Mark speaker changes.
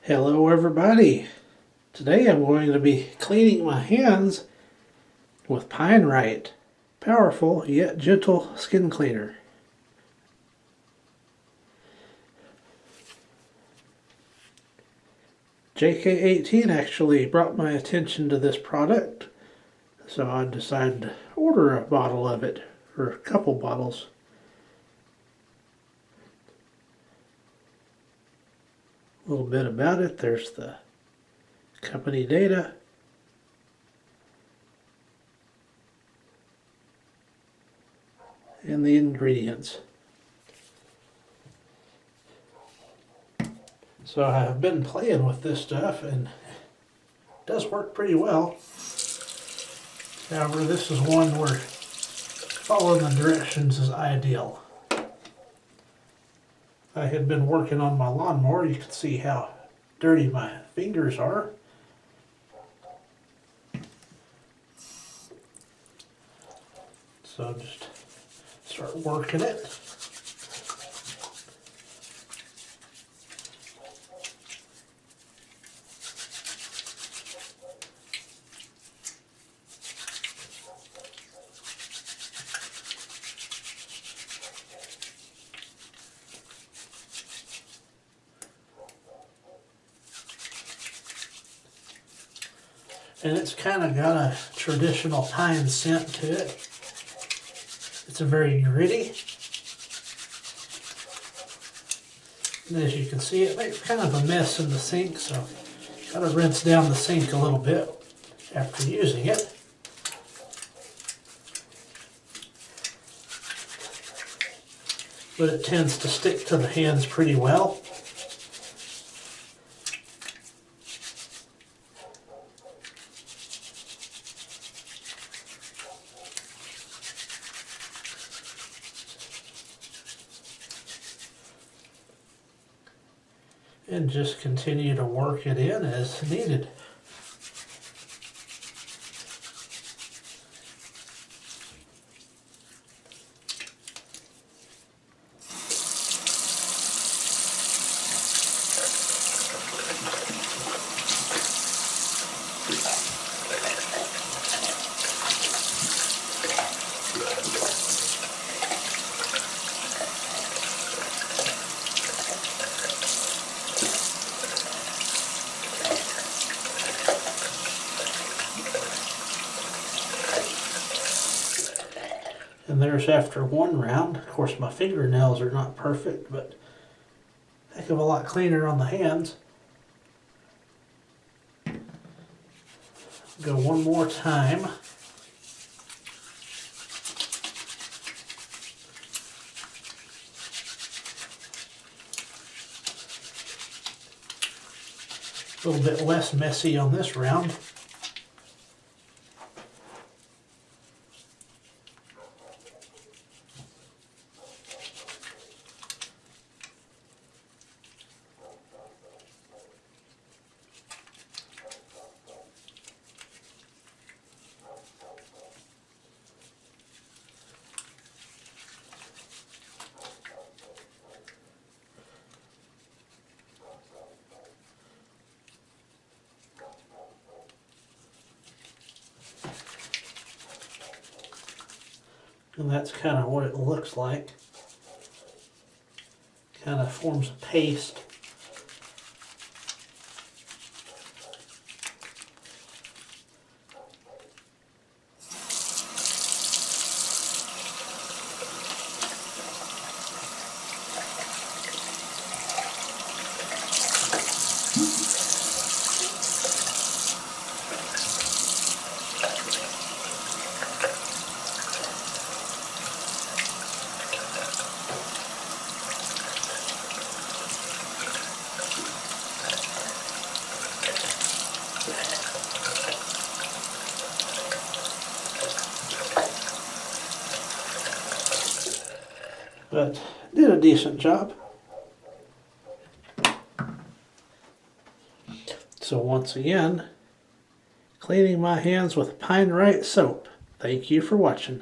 Speaker 1: Hello everybody. Today I'm going to be cleaning my hands with Pinerite. Powerful yet gentle skin cleaner. JK18 actually brought my attention to this product, so I decided to order a bottle of it, or a couple bottles. A little bit about it. There's the company data. And the ingredients. So I've been playing with this stuff and it does work pretty well. However, this is one where following the directions is ideal. I had been working on my lawnmower. You can see how dirty my fingers are. So just start working it. And it's kind of got a traditional pine scent to it. It's a very gritty. And as you can see, it makes kind of a mess in the sink, so gotta rinse down the sink a little bit after using it. But it tends to stick to the hands pretty well. And just continue to work it in as needed. And there's after one round. Of course, my fingernails are not perfect, but a heck of a lot cleaner on the hands. Go one more time. A little bit less messy on this round. And that's kind of what it looks like. Kind of forms a paste. But did a decent job. So once again, cleaning my hands with Pinerite soap. Thank you for watching.